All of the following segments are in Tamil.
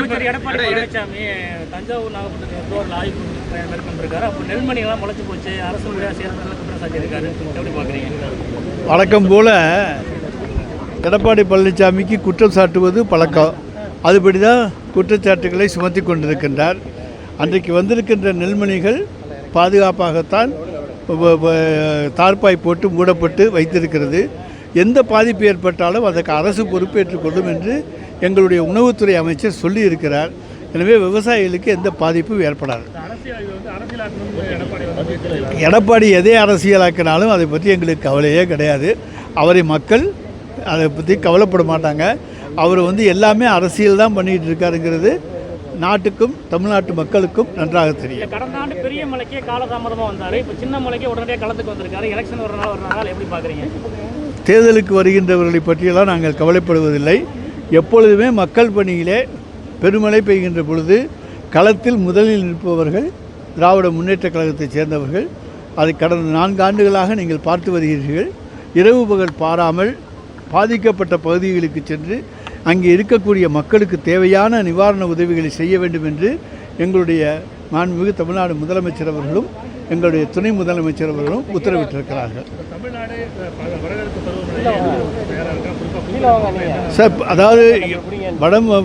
முதலமைச்சர் எடப்பாடி பழனிசாமி தஞ்சாவூர் நாகப்பட்டினம் ஆய்வு மேற்கொண்டிருக்காரு. அப்போ நெல்மணியெல்லாம் முளைச்சு போச்சு, அரசு முறையாக சேர்ந்ததில் குற்றம் சாட்டியிருக்காரு. எப்படி பார்க்குறீங்க? வழக்கம் போல் எடப்பாடி பழனிசாமிக்கு குற்றம் சாட்டுவது பழக்கம். அதுபடி தான் குற்றச்சாட்டுகளை சுமத்தி கொண்டிருக்கின்றார். அன்றைக்கு வந்திருக்கின்ற நெல்மணிகள் பாதுகாப்பாகத்தான் தார்பாய் போட்டு மூடப்பட்டு வைத்திருக்கிறது. எந்த பாதிப்பு ஏற்பட்டாலும் அதற்கு அரசு பொறுப்பேற்றுக் கொள்ளும் என்று எங்களுடைய உணவுத்துறை அமைச்சர் சொல்லியிருக்கிறார். எனவே விவசாயிகளுக்கு எந்த பாதிப்பும் ஏற்படாது. எடப்பாடி எதை அரசியலாக்கினாலும் அதை பற்றி எங்களுக்கு கவலையே கிடையாது. அவரை மக்கள் அதை பற்றி கவலைப்பட மாட்டாங்க. அவர் எல்லாமே அரசியல் தான் பண்ணிகிட்டு இருக்காருங்கிறது நாட்டுக்கும் தமிழ்நாட்டு மக்களுக்கும் நன்றாக தெரியும். கடந்த ஆண்டு பெரிய மலைக்கே காலதாமதமாக வந்தார். இப்போ சின்ன மலைக்கே உடனடியாக களத்துக்கு வந்திருக்காரு. எலெக்ஷன் வரனால எப்படி பார்க்குறீங்க? தேர்தலுக்கு வருகின்றவர்களை பற்றியெல்லாம் நாங்கள் கவலைப்படுவதில்லை. எப்பொழுதுமே மக்கள் பணியிலே பெருமழை பெய்கின்ற பொழுது களத்தில் முதலில் நிற்பவர்கள் திராவிட முன்னேற்ற கழகத்தைச் சேர்ந்தவர்கள். அதை கடந்த 4 ஆண்டுகளாக நீங்கள் பார்த்து வருகிறீர்கள். இரவு பகல் பாராமல் பாதிக்கப்பட்ட பகுதிகளுக்கு சென்று அங்கே இருக்கக்கூடிய மக்களுக்கு தேவையான நிவாரண உதவிகளை செய்ய வேண்டும் என்று எங்களுடைய மாண்புமிகு தமிழ்நாடு முதலமைச்சர் அவர்களும் எங்களுடைய துணை முதலமைச்சர் அவர்களும் உத்தரவிட்டிருக்கிறார்கள். சார், அதாவது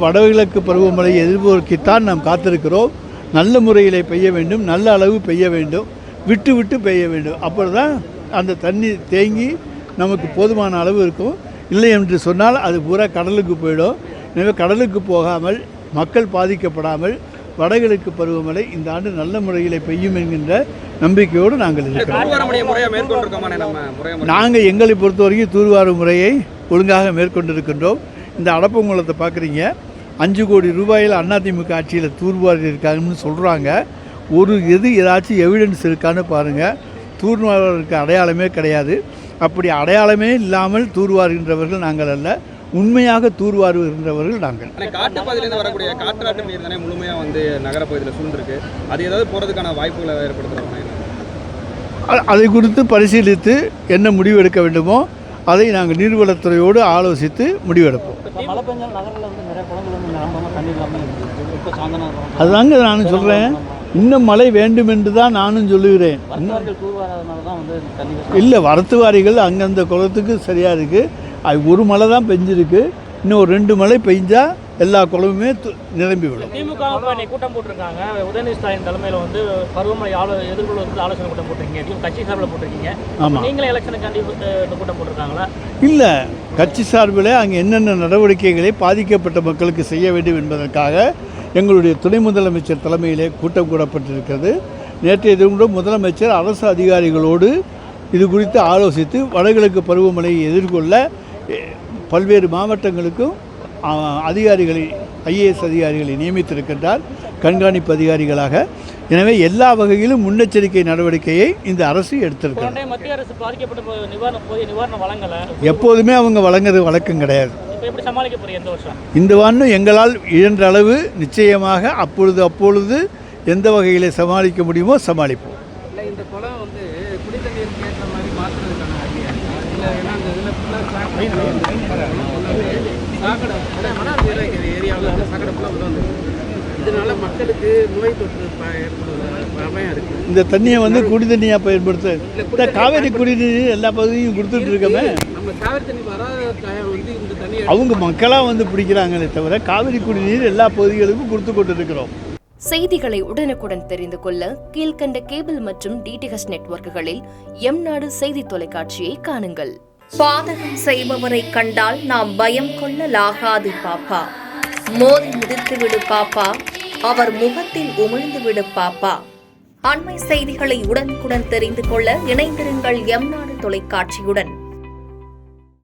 வடகிழக்கு பருவமழை எதிர்நோக்கித்தான் நாம் காத்திருக்கிறோம். நல்ல முறையில் பெய்ய வேண்டும், நல்ல அளவு பெய்ய வேண்டும், விட்டு விட்டு பெய்ய வேண்டும். அப்படி தான் அந்த தண்ணி தேங்கி நமக்கு போதுமான அளவு இருக்கும். இல்லை என்று சொன்னால் அது பூரா கடலுக்கு போயிடும். எனவே கடலுக்கு போகாமல் மக்கள் பாதிக்கப்படாமல் வடகிழக்கு பருவமழை இந்த ஆண்டு நல்ல முறையில் பெய்யும் என்கின்ற நம்பிக்கையோடு நாங்கள் இருக்கிறோம். நாங்கள் எங்களை பொறுத்தவரைக்கும் தூர்வாரும் முறையை ஒழுங்காக மேற்கொண்டிருக்கின்றோம். இந்த அடப்பங்குளத்தை பார்க்குறீங்க, 5 கோடி ரூபாயில் அதிமுக ஆட்சியில் தூர்வாரி இருக்காங்கன்னு சொல்கிறாங்க. ஏதாச்சும் எவிடன்ஸ் இருக்கான்னு பாருங்கள். தூர்வாருக்கு அடையாளமே கிடையாது. அப்படி அடையாளமே இல்லாமல் தூர்வாருகின்றவர்கள் நாங்கள் அல்ல, உண்மையாக தூர்வாருகின்றவர்கள் நாங்கள். காட்டுப்பகுதியிலிருந்து வரக்கூடிய காற்றாற்று நீர் தானே முழுமையாக நகரப்பகுதியில் சூழ்ந்திருக்கு. அது ஏதாவது போகிறதுக்கான வாய்ப்புகளை ஏற்படுத்துகிறாங்க. அதை குறித்து பரிசீலித்து என்ன முடிவு எடுக்க வேண்டுமோ அதை நாங்கள் நீர்வளத்துறையோடு ஆலோசித்து முடிவெடுப்போம். அதுதாங்க நானும் சொல்கிறேன். இன்னும் மழை வேண்டும் என்று தான் நானும் சொல்லுகிறேன். இல்லை, வரத்துவாரிகள் அந்தந்த குளத்துக்கு சரியாக இருக்குது. அது ஒரு மழை தான் பெஞ்சிருக்கு. இன்னும் ஒரு 2 மழை பெஞ்சா எல்லா குளமுமே நிரம்பிவிடும். திமுக கூட்டம் போட்டிருக்காங்க. உதயநிதி ஸ்டாலின் தலைமையில் பருவமழை எதிர்கொள்வதற்கு ஆலோசனை கூட்டம் போட்டிருக்கீங்க. கட்சி சார்பில் போட்டிருக்கீங்க. ஆமாம், நீங்களே எலெக்ஷனுக்காண்டி கூட்டம் போட்டிருக்காங்களா? இல்லை, கட்சி சார்பில் அங்கே என்னென்ன நடவடிக்கைகளை பாதிக்கப்பட்ட மக்களுக்கு செய்ய வேண்டும் என்பதற்காக எங்களுடைய துணை முதலமைச்சர் தலைமையிலே கூட்டம் கூடப்பட்டிருக்கிறது. நேற்றைய தினம் கூட முதலமைச்சர் அரசு அதிகாரிகளோடு இது குறித்து ஆலோசித்து வடகிழக்கு பருவமழையை எதிர்கொள்ள பல்வேறு மாவட்டங்களுக்கும் அதிகாரிகளை IAS அதிகாரிகளை நியமித்திருக்கின்றார் கண்காணிப்பு அதிகாரிகளாக. எனவே எல்லா வகையிலும் முன்னெச்சரிக்கை நடவடிக்கையை இந்த அரசு எடுத்திருக்கிறது. மத்திய அரசு பாதிக்கப்பட்ட நிவாரணம் வழங்கல. எப்போதுமே அவங்க வழங்குறது வழக்கம் கிடையாது. இந்த வாரம் எங்களால் இயன்ற அளவு நிச்சயமாக அப்பொழுது எந்த வகையில் சமாளிக்க முடியுமோ சமாளிப்போம். இந்த குளம் குடித்தண்ணீர் கேட்ட மாதிரி மாற்றுறதுக்கான ஏரியாவில் சாக்கடை இதனால மக்களுக்கு நோய் தொற்று ஏற்படுவது இருக்குது. இந்த தண்ணியை குடி தண்ணியாக பயன்படுத்த காவேரி குடிநீர் எல்லா பகுதியும் கொடுத்துட்டு இருக்கோமே. நம்ம காவேரி தண்ணி வராத இந்த தண்ணி அவங்க மக்களாக பிடிக்கிறாங்களே தவிர காவிரி குடிநீர் எல்லா பகுதிகளுக்கும் கொடுத்து கொண்டு இருக்கிறோம். செய்திகளை உடனுக்குடன் தெரிந்து கொள்ள கீழ்கண்ட கேபிள் மற்றும் DTH நெட்வொர்க்குகளில் எம்நாடு செய்தி தொலைக்காட்சியை காணுங்கள். பாதகம் செய்பவரை கண்டால் நாம் பயம் கொள்ளலாகாது பாப்பா. மோதி மிதித்துவிடு பாப்பா, அவர் முகத்தில் உமிழ்ந்துவிடு பாப்பா. அண்மை செய்திகளை உடனுக்குடன் தெரிந்து கொள்ள இணைந்திருங்கள் எம்நாடு தொலைக்காட்சியுடன்.